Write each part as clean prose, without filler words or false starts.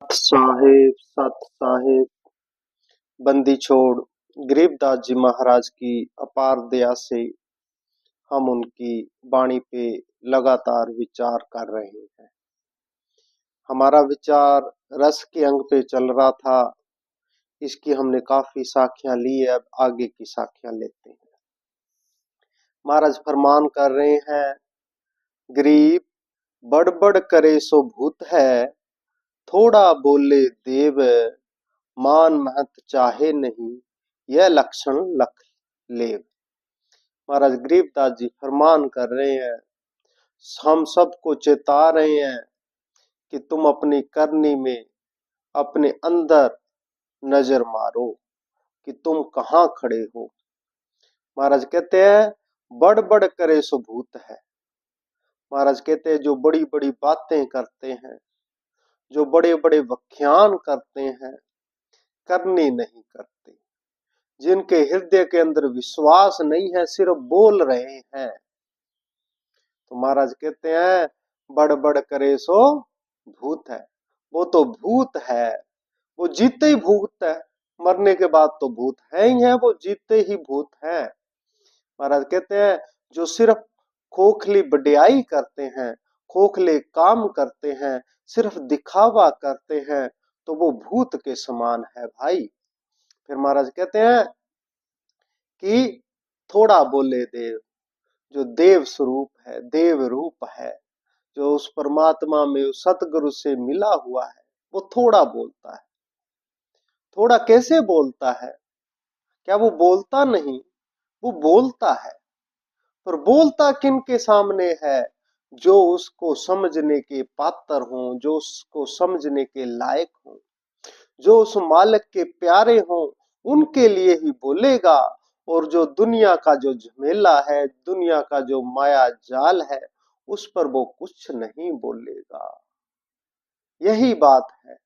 साहेब सत साहेब बंदी छोड़ गरीबदास जी महाराज की अपार दया से हम उनकी वाणी पे लगातार विचार कर रहे हैं। हमारा विचार रस के अंग पे चल रहा था। इसकी हमने काफी साखियां ली है, अब आगे की साखियां लेते हैं। महाराज फरमान कर रहे हैं, गरीब बड़बड़ करे सो भूत है, थोड़ा बोले देव, मान महत चाहे नहीं, यह लक्षण लख लेव। महाराज गरीबदास जी फरमान कर रहे हैं, हम सबको चेता रहे हैं कि तुम अपनी करनी में अपने अंदर नजर मारो कि तुम कहाँ खड़े हो। महाराज कहते हैं बड़ बड़ करे सो भूत है। महाराज कहते हैं जो बड़ी बड़ी बातें करते हैं, जो बड़े बड़े व्याख्यान करते हैं, करनी नहीं करते, जिनके हृदय के अंदर विश्वास नहीं है, सिर्फ बोल रहे हैं। तो महाराज कहते हैं बड़ बड़ करे सो भूत है। वो तो भूत है, वो जीते ही भूत है, मरने के बाद तो भूत है ही है, वो जीते ही भूत है। महाराज कहते हैं जो सिर्फ खोखली बड़ाई करते हैं, खोखले काम करते हैं, सिर्फ दिखावा करते हैं, तो वो भूत के समान है भाई। फिर महाराज कहते हैं कि थोड़ा बोले देव, जो देव स्वरूप है, देव रूप है, जो उस परमात्मा में उस सतगुरु से मिला हुआ है, वो थोड़ा बोलता है। थोड़ा कैसे बोलता है? क्या वो बोलता नहीं? वो बोलता है, पर बोलता किन के सामने है? जो उसको समझने के पात्र हों, जो उसको समझने के लायक हों, जो उस मालिक के प्यारे हों, उनके लिए ही बोलेगा। और जो दुनिया का जो झमेला है, दुनिया का जो माया जाल है, उस पर वो कुछ नहीं बोलेगा। यही बात है।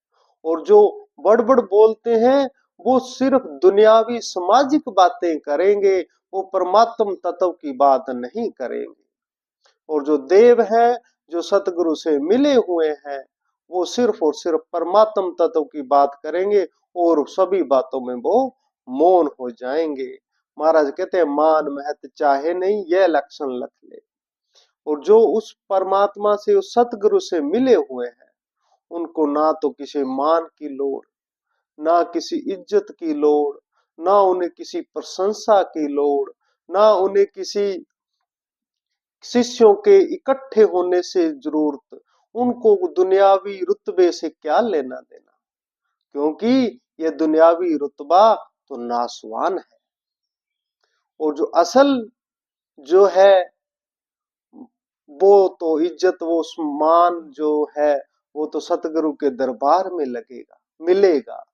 और जो बड़बड़ बोलते हैं, वो सिर्फ दुनियावी सामाजिक बातें करेंगे, वो परमात्म तत्व की बात नहीं करेंगे। और जो देव है, जो सतगुरु से मिले हुए हैं, वो सिर्फ और सिर्फ परमात्म तत्व की बात करेंगे और सभी बातों में वो मौन हो जाएंगे। महाराज कहते हैं मान महत चाहे नहीं, यह लक्षण लख ले। और जो उस परमात्मा से, उस सतगुरु से मिले हुए हैं, उनको ना तो किसी मान की लोड़, ना किसी इज्जत की लोड़, ना उन्हें किसी प्रशंसा की लोड़, ना उन्हें किसी शिष्यों के इकट्ठे होने से जरूरत। उनको दुनियावी रुतबे से क्या लेना देना, क्योंकि ये दुनियावी रुतबा तो नासवान है। और जो असल जो है, वो तो इज्जत, वो सम्मान जो है, वो तो सतगुरु के दरबार में लगेगा, मिलेगा।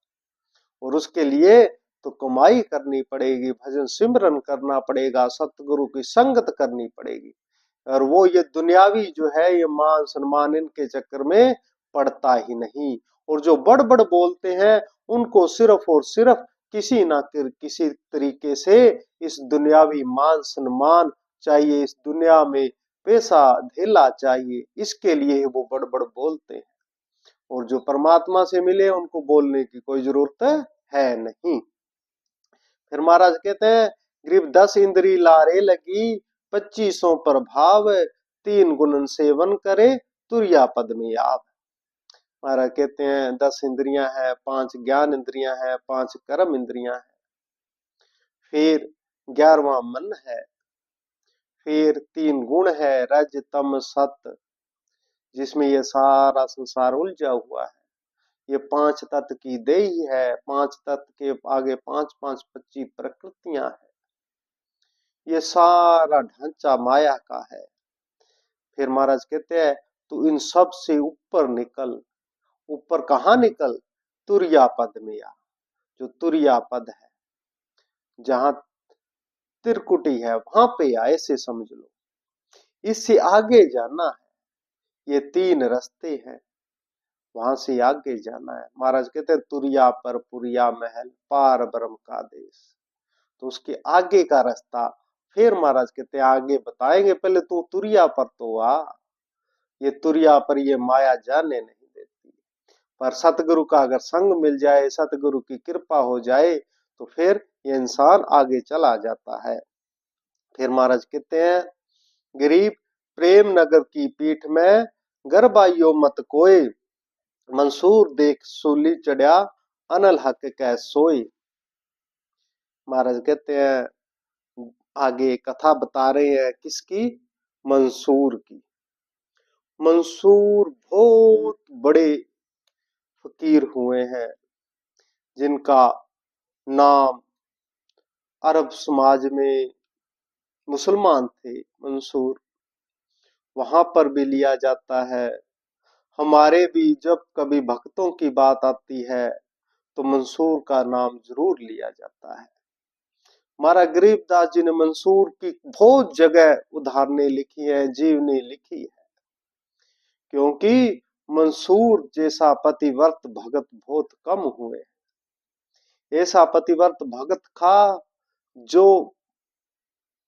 और उसके लिए तो कमाई करनी पड़ेगी, भजन सिमरन करना पड़ेगा, सतगुरु की संगत करनी पड़ेगी। और वो ये दुनियावी जो है, ये मान सम्मान, इनके चक्कर में पड़ता ही नहीं। और जो बड़ बड़ बोलते हैं, उनको सिर्फ और सिर्फ किसी ना किसी तरीके से इस दुनियावी मान सम्मान चाहिए, इस दुनिया में पैसा धेला चाहिए, इसके लिए वो बड़ बड़ बोलते हैं। और जो परमात्मा से मिले, उनको बोलने की कोई जरूरत है नहीं। फिर महाराज कहते हैं ग्रीब 10 इंद्री लारे लगी, 2500 प्रभाव, 3 गुणन सेवन करे, तुरिया पद में आप। महाराज कहते हैं 10 इंद्रियां हैं, 5 ज्ञान इंद्रियां हैं, 5 कर्म इंद्रियां हैं, फिर 11वां मन है, फिर 3 गुण है, रज तम सत, जिसमें ये सारा संसार उलझा हुआ है। ये 5 तत्व की देही है, 5 तत्व के आगे 5 5 25 प्रकृतियां है। ये सारा ढांचा माया का है। फिर महाराज कहते हैं तू इन सब से ऊपर निकल। ऊपर कहाँ निकल? तुरिया पद में आ। जो तुरिया पद है, जहां त्रिकुटी है, वहां पे आ, ऐसे समझ लो। इससे आगे जाना है, ये 3 रास्ते हैं, वहां से आगे जाना है। महाराज कहते हैं तुरिया पर पुरिया महल, पार ब्रह्म का देश। तो उसके आगे का रास्ता फिर महाराज कहते हैं आगे बताएंगे, पहले तू तुरिया पर तो आ। ये तुरिया पर ये माया जाने नहीं देती। पर सतगुरु का अगर संग मिल जाए, सतगुरु की कृपा हो जाए, तो फिर ये इंसान आगे चला जाता है। फिर महाराज कहते हैं, गरीब प्रेम नगर की पीठ में गरबाइयो मत कोय, मंसूर देख सूली चढ़ा अनल हक कह सोई। महाराज कहते हैं, आगे कथा बता रहे हैं किसकी? मंसूर की। मंसूर बहुत बड़े फकीर हुए हैं, जिनका नाम अरब समाज में मुसलमान थे मंसूर, वहां पर भी लिया जाता है। हमारे भी जब कभी भक्तों की बात आती है तो मंसूर का नाम जरूर लिया जाता है। महाराज गरीबदास जी ने मंसूर की बहुत जगह उदाहरणें लिखी है, जीवनी लिखी है, क्योंकि मंसूर जैसा पतिव्रत भगत बहुत कम हुए। ऐसा पतिव्रत भगत था जो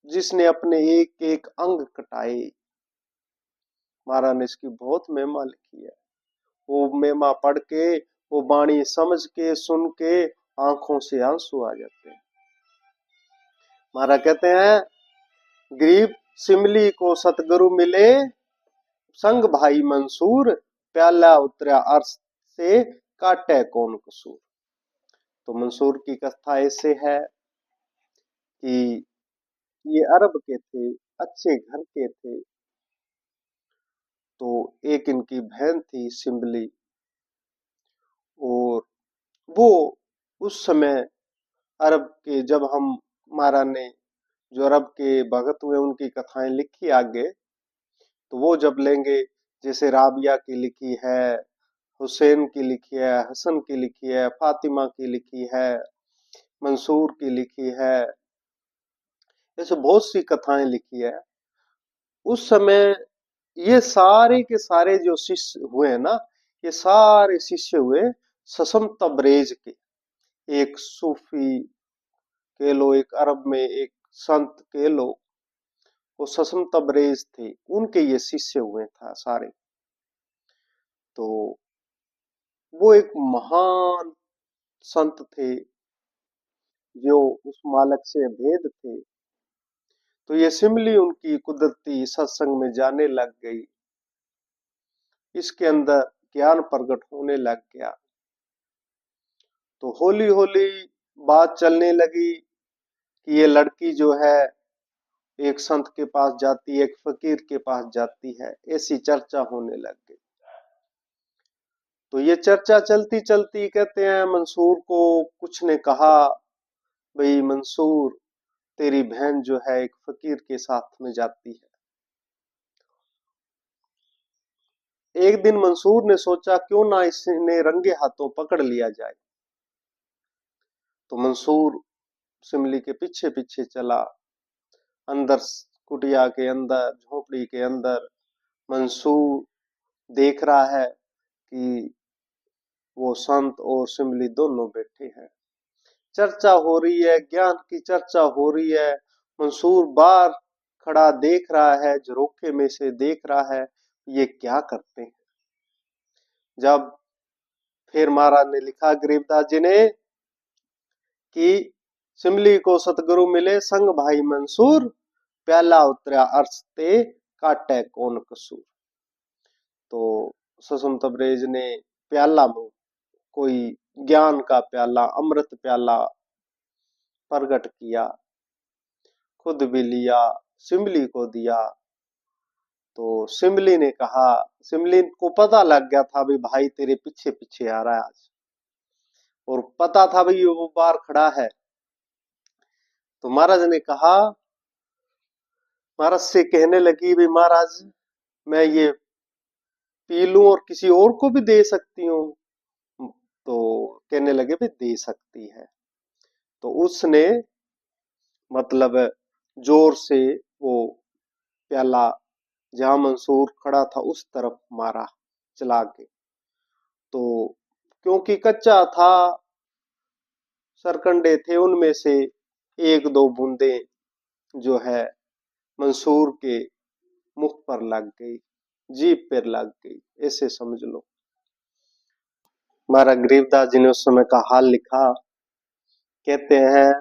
जिसने अपने एक एक अंग कटाए। महाराज ने इसकी बहुत महिमा लिखी है। वो महिमा पढ़ के, वो वाणी समझ के, सुन के आंखों से आंसू आ जाते हैं। महाराज कहते हैं, गरीब सिमली को सतगुरु मिले, संग भाई मंसूर, प्याला उतरा अर्श से काटे कौन कसूर। तो मंसूर की कथा ऐसे है कि ये अरब के थे, अच्छे घर के थे। तो एक इनकी बहन थी सिम्बली, और वो उस समय अरब के, जब हम महाराज ने जो अरब के भगत हुए उनकी कथाएं लिखी आगे, तो वो जब लेंगे, जैसे राबिया की लिखी है, हुसैन की लिखी है, हसन की लिखी है, फातिमा की लिखी है, मंसूर की लिखी है, ऐसे बहुत सी कथाएं लिखी है। उस समय ये सारे के सारे जो शिष्य हुए ना, ये सारे शिष्य हुए ससम तबरेज के। एक सूफी के लो, एक अरब में एक संत के लो, वो ससम तबरेज थे, उनके ये शिष्य हुए था सारे। तो वो एक महान संत थे जो उस मालक से भेद थे। तो ये सिमली उनकी कुदरती सत्संग में जाने लग गई, इसके अंदर ज्ञान प्रकट होने लग गया। तो हौली हौली बात चलने लगी कि ये लड़की जो है एक संत के पास जाती है, एक फकीर के पास जाती है, ऐसी चर्चा होने लग गई। तो ये चर्चा चलती चलती, कहते हैं, मंसूर को कुछ ने कहा, भाई मंसूर, तेरी बहन जो है एक फकीर के साथ में जाती है। एक दिन मंसूर ने सोचा क्यों ना इसने रंगे हाथों पकड़ लिया जाए। तो मंसूर सिमली के पीछे पीछे चला, अंदर कुटिया के अंदर, झोपड़ी के अंदर मंसूर देख रहा है कि वो संत और सिमली दोनों बैठे हैं। चर्चा हो रही है, ज्ञान की चर्चा हो रही है। मंसूर बाहर खड़ा देख रहा है, झरोखे में से देख रहा है ये क्या करते हैं। जब फिर महाराज ने लिखा, गरीबदास जी ने, कि सिमली को सतगुरु मिले, संग भाई मंसूर, प्याला उतरा अर्श ते काटे कौन कसूर। तो ससुम तबरेज ने प्याला में कोई ज्ञान का प्याला, अमृत प्याला प्रकट किया, खुद भी लिया, सिमली को दिया। तो सिमली ने कहा, सिमली को पता लग गया था भी भाई तेरे पीछे पीछे आ रहा है आज, और पता था भाई वो बाहर खड़ा है। तो महाराज ने कहा, महाराज से कहने लगी, भी महाराज मैं ये पी लूं और किसी और को भी दे सकती हूँ। तो कहने लगे भी दे सकती है। तो उसने मतलब जोर से वो प्याला जहां मंसूर खड़ा था उस तरफ मारा चला के। तो क्योंकि कच्चा था, सरकंडे थे, उनमें से एक दो बूंदे जो है मंसूर के मुख पर लग गई, जीभ पर लग गई, ऐसे समझ लो। महाराज गरीबदास जी ने उस समय का हाल लिखा। कहते हैं,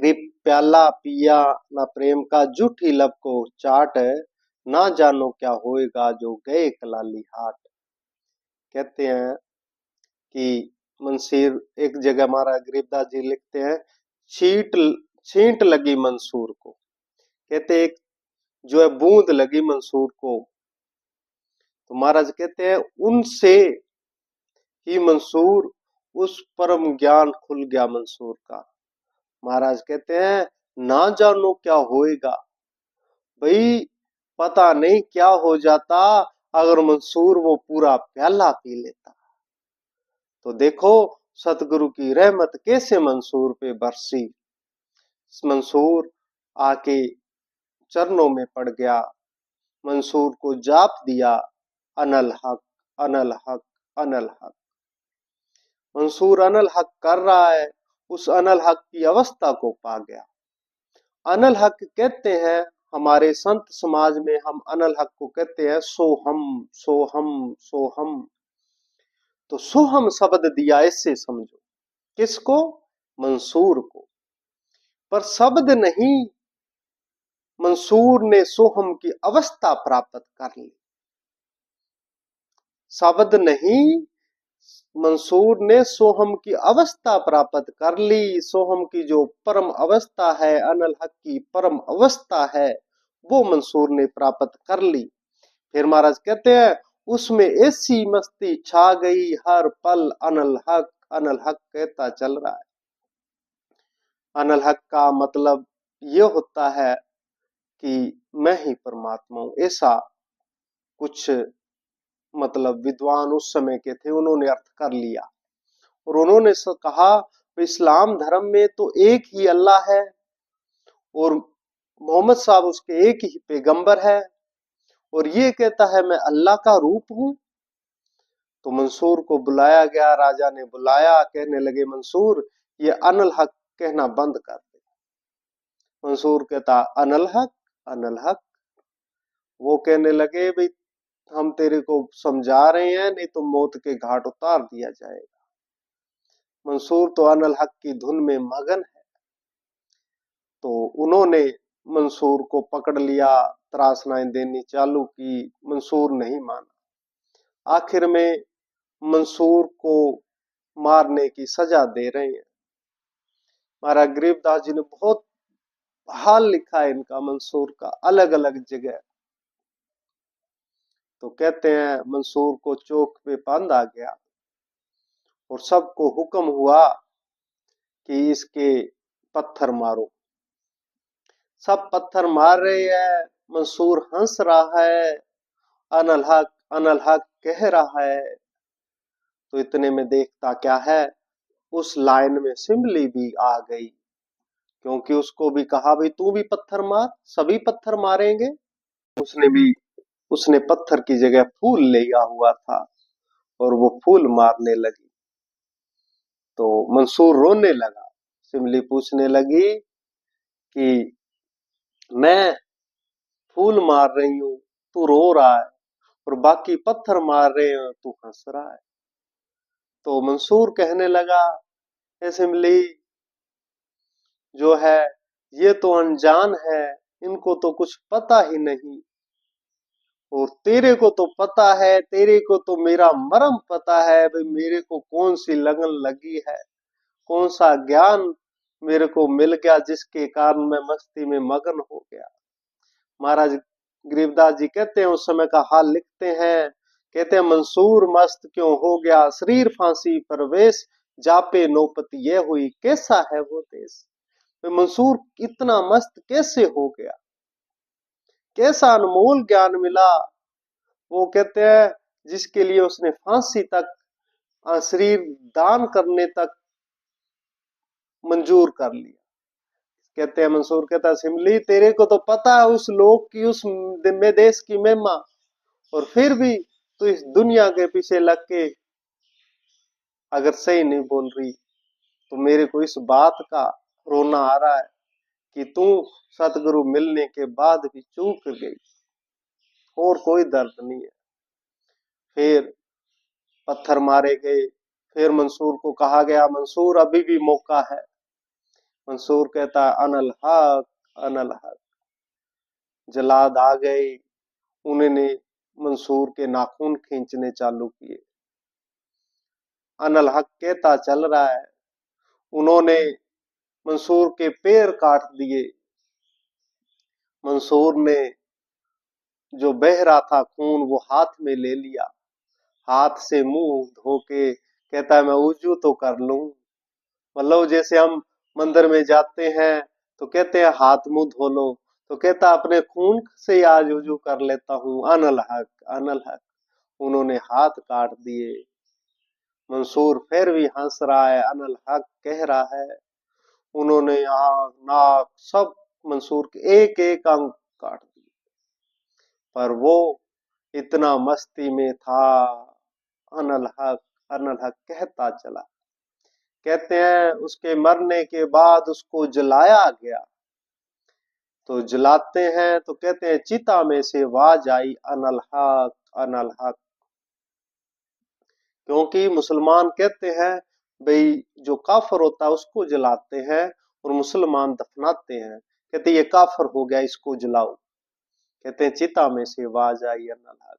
गरीब प्याला पिया ना प्रेम का, जूठी लब को चाट, ना जानो क्या होएगा जो गए कलाली हाट। कहते हैं कि मंसीर, एक जगह महाराज गरीबदास जी लिखते हैं, छींट छींट लगी मंसूर को। कहते एक जो है बूंद लगी मंसूर को, तो महाराज कहते हैं उनसे ही मंसूर, उस परम ज्ञान खुल गया मंसूर का। महाराज कहते हैं ना जानो क्या होएगा, भाई पता नहीं क्या हो जाता अगर मंसूर वो पूरा प्याला पी लेता। तो देखो सतगुरु की रहमत कैसे मंसूर पे बरसी। मंसूर आके चरणों में पड़ गया, मंसूर को जाप दिया, अनल हक अनल हक अनल हक। मंसूर अनल हक कर रहा है, उस अनल हक की अवस्था को पा गया। अनल हक कहते हैं हमारे संत समाज में, हम अनल हक को कहते हैं सोहम सोहम सोहम। तो सोहम शब्द दिया, इससे समझो किसको, मंसूर को। पर शब्द नहीं, मंसूर ने सोहम की अवस्था प्राप्त कर ली। शब्द नहीं, मंसूर ने सोहम की अवस्था प्राप्त कर ली। सोहम की जो परम अवस्था है, अनल हक की परम अवस्था है, वो मंसूर ने प्राप्त कर ली। फिर महाराज कहते हैं उसमें ऐसी मस्ती छा गई, हर पल अनल हक कहता चल रहा है। अनल हक का मतलब ये होता है कि मैं ही परमात्मा हूं, ऐसा कुछ मतलब विद्वान उस समय के थे, उन्होंने अर्थ कर लिया। और उन्होंने कहा इस्लाम धर्म में तो एक ही अल्लाह है और मोहम्मद साहब उसके एक ही पैगंबर है, और ये कहता है मैं अल्लाह का रूप हूं। तो मंसूर को बुलाया गया, राजा ने बुलाया, कहने लगे मंसूर ये अनल हक कहना बंद कर दे। मंसूर कहता अनल हक अनल हक। वो कहने लगे भाई हम तेरे को समझा रहे हैं, नहीं तो मौत के घाट उतार दिया जाएगा। मंसूर तो अनल हक की धुन में मगन है। तो उन्होंने मंसूर को पकड़ लिया, त्रासनाएं देनी चालू की, मंसूर नहीं माना। आखिर में मंसूर को मारने की सजा दे रहे हैं। महाराज गरीबदास जी ने बहुत हाल लिखा है इनका, मंसूर का, अलग अलग जगह। तो कहते हैं मंसूर को चौक पे बांधा गया और सबको हुक्म हुआ कि इसके पत्थर मारो। सब पत्थर मार रहे हैं, मंसूर हंस रहा है, अनल हक कह रहा है। तो इतने में देखता क्या है, उस लाइन में सिमली भी आ गई, क्योंकि उसको भी कहा भाई तू भी पत्थर मार, सभी पत्थर मारेंगे। उसने पत्थर की जगह फूल लिया हुआ था और वो फूल मारने लगी। तो मंसूर रोने लगा। सिमली पूछने लगी कि मैं फूल मार रही हूं, तू रो रहा है, और बाकी पत्थर मार रहे हैं, तू हंस रहा है। तो मंसूर कहने लगा सिमली जो है ये तो अनजान है, इनको तो कुछ पता ही नहीं, और तेरे को तो पता है, तेरे को तो मेरा मर्म पता है भाई, मेरे को कौन सी लगन लगी है, कौन सा ज्ञान मेरे को मिल गया जिसके कारण मैं मस्ती में मगन हो गया। महाराज गरीबदास जी कहते हैं उस समय का हाल लिखते हैं। कहते हैं मंसूर मस्त क्यों हो गया, शरीर फांसी परवेश, जापे नौपति ये हुई, कैसा है वो देश। तो मंसूर इतना मस्त कैसे हो गया, कैसा अनमोल ज्ञान मिला। वो कहते हैं जिसके लिए उसने फांसी तक, शरीर दान करने तक मंजूर कर लिया। कहते हैं मंसूर कहता सिमली तेरे को तो पता है उस लोक की, उस में देश की महिमा, और फिर भी तू इस दुनिया के पीछे लग के अगर सही नहीं बोल रही, तो मेरे को इस बात का रोना आ रहा है कि तू सतगुरु मिलने के बाद भी चूक गई, और कोई दर्द नहीं है। फिर पत्थर मारे गए। फिर मंसूर को कहा गया, मंसूर अभी भी मौका है। मंसूर कहता, अनल हक, अनल हक। जल्लाद आ गए, उन्होंने मंसूर के नाखून खींचने चालू किए। अनल हक कहता चल रहा है, उन्होंने मंसूर के पैर काट दिए। मंसूर ने जो बह रहा था खून वो हाथ में ले लिया, हाथ से मुंह धो के कहता है मैं वुजू तो कर लूं। मतलब जैसे हम मंदिर में जाते हैं तो कहते हैं हाथ मुंह धो लो, तो कहता अपने खून से आज वुजू कर लेता हूं। अनल हक, अनल हक। उन्होंने हाथ काट दिए। मंसूर फिर भी हंस रहा है, अनल हक कह रहा है। उन्होंने आंख नाक सब मंसूर के एक एक अंग काट दिए, पर वो इतना मस्ती में था। अनल हक, अनल हक कहता चला। कहते हैं उसके मरने के बाद उसको जलाया गया, तो जलाते हैं तो कहते हैं चिता में से आवाज आई, अनल हक, अनल हक। क्योंकि मुसलमान कहते हैं भाई जो काफर होता है उसको जलाते हैं और मुसलमान दफनाते हैं। कहते ये काफर हो गया, इसको जलाओ। कहते हैं चिता में से आवाज आई, अनल हक।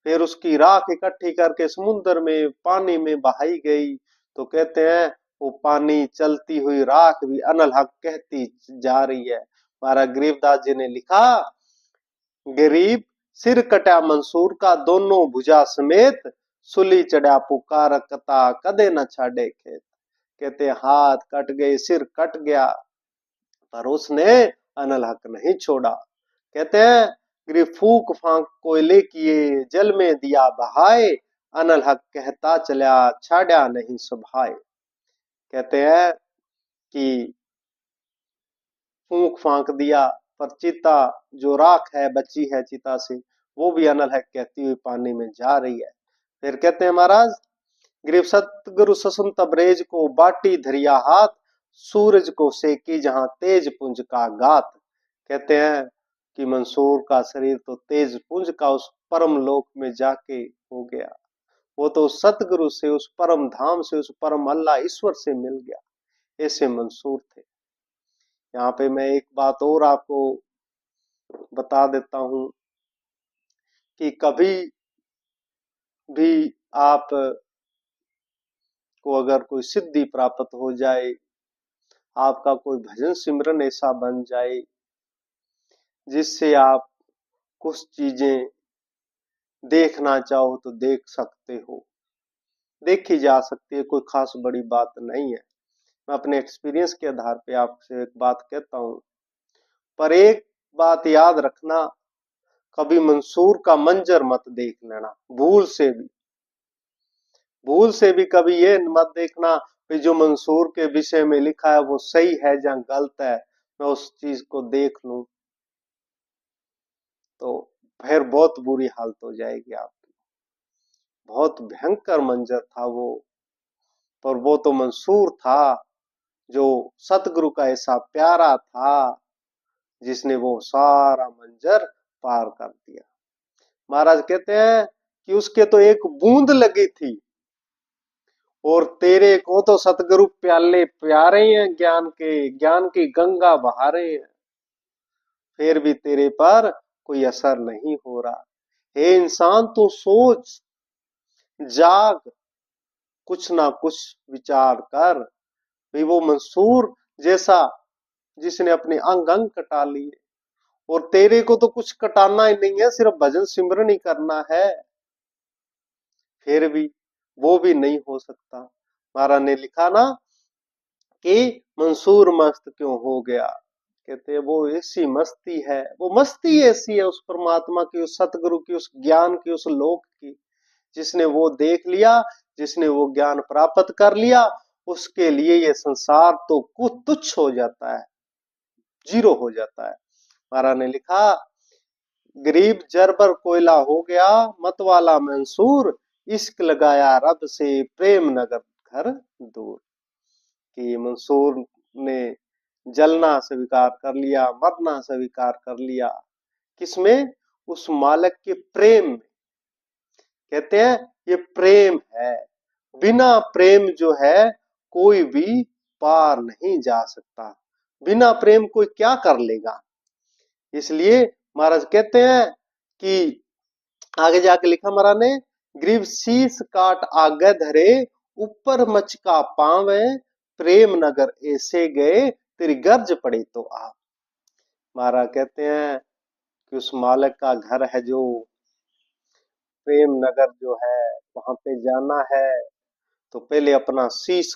फिर उसकी राख इकट्ठी करके समुद्र में पानी में बहाई गई, तो कहते हैं वो पानी चलती हुई राख भी अनल हक कहती जा रही है। महाराज गरीबदास जी ने लिखा, गरीब सिर कटा मंसूर का दोनों भुजा समेत, सुली चढ़ा पुकार कता कदे न छाड़े खेत। कहते हाथ कट गए, सिर कट गया, पर उसने अनल हक नहीं छोड़ा। कहते हैं गरीब फूक फांक कोयले किए, जल में दिया बहाए, अनल हक कहता चला छाड़ा नहीं सुभाए। कहते हैं कि फूंक फांक दिया, पर चिता जो राख है बची है चिता से, वो भी अनल हक कहती हुई पानी में जा रही है। फिर कहते हैं महाराज, गरीब सतगुरु ससुन तबरेज को बाटी धरिया हाथ, सूरज को सेकी जहां तेज पुंज का गात। कहते हैं कि मंसूर का शरीर तो तेज पुंज का उस परम लोक में जाके हो गया। वो तो सतगुरु से, उस परम धाम से, उस परम अल्लाह ईश्वर से मिल गया। ऐसे मंसूर थे। यहाँ पे मैं एक बात और आपको बता देता हूं कि कभी भी आप को अगर कोई सिद्धि प्राप्त हो जाए, आपका कोई भजन सिमरन ऐसा बन जाए जिससे आप कुछ चीजें देखना चाहो तो देख सकते हो, देखी जा सकती है, कोई खास बड़ी बात नहीं है। मैं अपने एक्सपीरियंस के आधार पे आपसे एक बात कहता हूं, पर एक बात याद रखना, कभी मंसूर का मंजर मत देख लेना, भूल से भी, भूल से भी कभी ये मत देखना कि जो मंसूर के विषय में लिखा है वो सही है या गलत है, मैं उस चीज को देख लूं तो फिर बहुत बुरी हालत हो जाएगी आपकी। बहुत भयंकर मंजर था वो, पर वो तो मंसूर था जो सतगुरु का ऐसा प्यारा था जिसने वो सारा मंजर पार कर दिया। महाराज कहते हैं कि उसके तो एक बूंद लगी थी, और तेरे को तो सतगुरु प्याले प्यारे हैं ज्ञान के, ज्ञान की गंगा बहा रहे हैं, फिर भी तेरे पर कोई असर नहीं हो रहा। हे इंसान तू सोच, जाग, कुछ ना कुछ विचार कर। भाई वो मंसूर जैसा जिसने अपने अंग अंग कटा लिए, और तेरे को तो कुछ कटाना ही नहीं है, सिर्फ भजन सिमरन ही करना है, फिर भी वो भी नहीं हो सकता। महाराज ने लिखा ना कि मंसूर मस्त क्यों हो गया। कहते हैं वो ऐसी मस्ती है, वो मस्ती ऐसी है उस परमात्मा की, उस सतगुरु की, उस ज्ञान की, उस लोक की, जिसने वो देख लिया, जिसने वो ज्ञान प्राप्त कर लिया, उसके लिए ये संसार तो कुछ तुच्छ हो जाता है, जीरो हो जाता है। महाराज ने लिखा, गरीब जरबर कोयला हो गया मतवाला मंसूर, इश्क लगाया रब से प्रेम नगर घर दूर। कि मंसूर ने जलना स्वीकार कर लिया, मरना स्वीकार कर लिया, किसमें? उस मालिक के प्रेम में। कहते हैं ये प्रेम है। बिना प्रेम जो है कोई भी पार नहीं जा सकता। बिना प्रेम कोई क्या कर लेगा। इसलिए महाराज कहते हैं कि आगे जाके लिखा महाराज ने, ग्रीव शीस काट आगे धरे, ऊपर मचका पावे, प्रेम नगर ऐसे गए, तेरी गर्ज पड़े तो आप। महाराज कहते हैं कि उस मालिक का घर है जो प्रेम नगर जो है, वहां पे जाना है तो पहले अपना शीश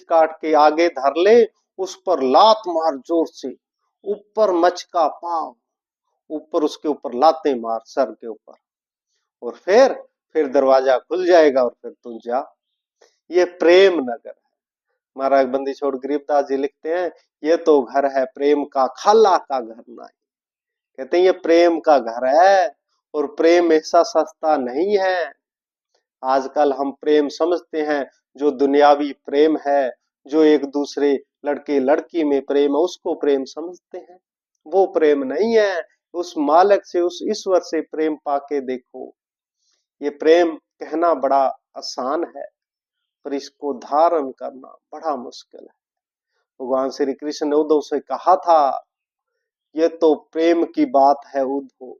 काट के आगे धर ले, उस पर लात मार जोर से, ऊपर मचका पाव, ऊपर उसके ऊपर लाते मार सर के ऊपर, और फिर दरवाजा खुल जाएगा और फिर तू जा। ये प्रेम नगर है। महाराज बंदी छोड़ गरीबदास जी लिखते हैं, ये तो घर है प्रेम का, खाला का घर ना। कहते हैं ये प्रेम का घर है, और प्रेम ऐसा सस्ता नहीं है। आजकल हम प्रेम समझते हैं जो दुनियावी प्रेम है, जो एक दूसरे लड़के लड़की में प्रेम है, उसको प्रेम समझते हैं। वो प्रेम नहीं है। उस मालिक से, उस ईश्वर से प्रेम पाके देखो। ये प्रेम कहना बड़ा आसान है, पर इसको धारण करना बड़ा मुश्किल है। भगवान श्री कृष्ण ने उद्धव से कहा था, ये तो प्रेम की बात है उद्धव,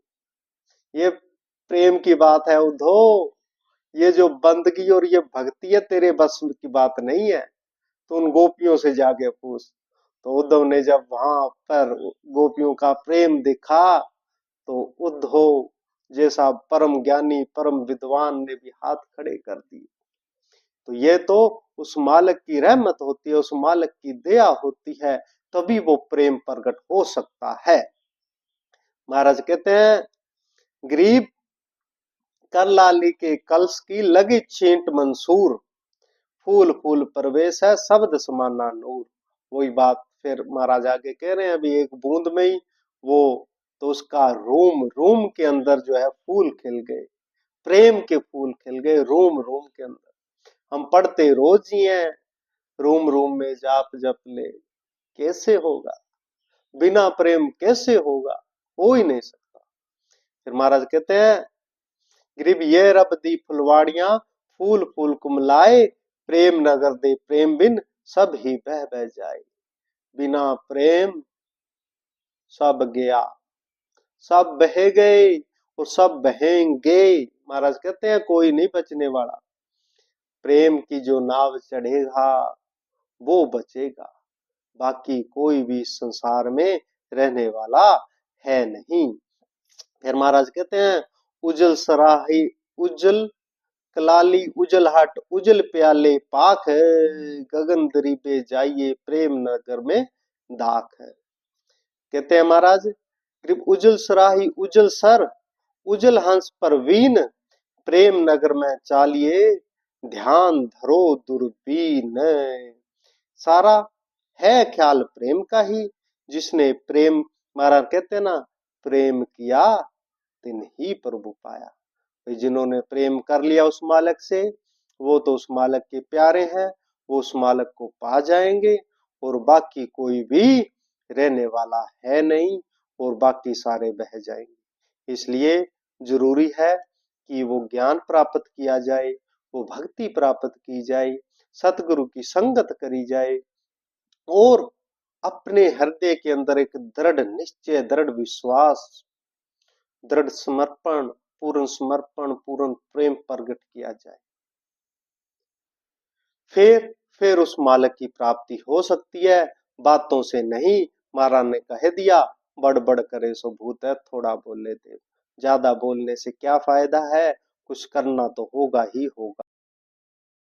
ये प्रेम की बात है उद्धव, ये जो बंदगी और ये भक्ति है तेरे बस की बात नहीं है, तो उन गोपियों से जाके पूछ। तो उद्धव ने जब वहां पर गोपियों का प्रेम देखा, तो उद्धव जैसा परम ज्ञानी परम विद्वान ने भी हाथ खड़े कर दिए। तो ये तो उस मालिक की रहमत होती है, उस मालिक की दया होती है, तभी वो प्रेम प्रकट हो सकता है। महाराज कहते हैं, गरीब कर लाली के कलश की लगी छींट मंसूर, फूल फूल प्रवेश है शब्द समाना नूर। वही बात फिर महाराज आगे कह रहे हैं, अभी एक बूंद में ही वो, तो उसका रोम रोम के अंदर जो है फूल खिल गए, प्रेम के फूल खिल गए रोम रोम के अंदर। हम पढ़ते रोज ही हैं, रोम रोम में जाप जप ले, कैसे होगा बिना प्रेम, कैसे होगा, हो ही नहीं सकता। फिर महाराज कहते हैं, गरीब ये रब दी फुलवाड़ियां, फूल फूल कुमलाए, प्रेम नगर दे प्रेम बिन सब ही बह बह जाए। बिना प्रेम सब गया, सब बह गए और सब बहेंगे। महाराज कहते हैं कोई नहीं बचने वाला। प्रेम की जो नाव चढ़ेगा वो बचेगा, बाकी कोई भी संसार में रहने वाला है नहीं। फिर महाराज कहते हैं, उजल सराही उजल कलाली उजल हट उजल प्याले पाक है, गगन दरीबे जाइए प्रेम नगर में दाख है। कहते हैं महाराज, उजल सराही उजल सर उजल हंस परवीन, प्रेम नगर में चालिए ध्यान धरो दूरबीन। सारा है ख्याल प्रेम का ही, जिसने प्रेम, महाराज कहते हैं ना, प्रेम किया तिन ही प्रभु पाया। जिन्होंने प्रेम कर लिया उस मालिक से, वो तो उस मालिक के प्यारे हैं, वो उस मालिक को पा जाएंगे, और बाकी कोई भी रहने वाला है नहीं, और बाकी सारे बह जाएंगे। इसलिए जरूरी है कि वो ज्ञान प्राप्त किया जाए, वो भक्ति प्राप्त की जाए, सतगुरु की संगत करी जाए, और अपने हृदय के अंदर एक दृढ़ निश्चय, दृढ़ विश्वास, दृढ़ समर्पण, पूर्ण प्रेम प्रकट किया जाए। फिर उस मालिक की प्राप्ति हो सकती है, बातों से नहीं। महाराज ने कह दिया, बड़ बड़ करे सो भूत है, थोड़ा बोले देव। ज्यादा बोलने से क्या फायदा है, कुछ करना तो होगा ही होगा।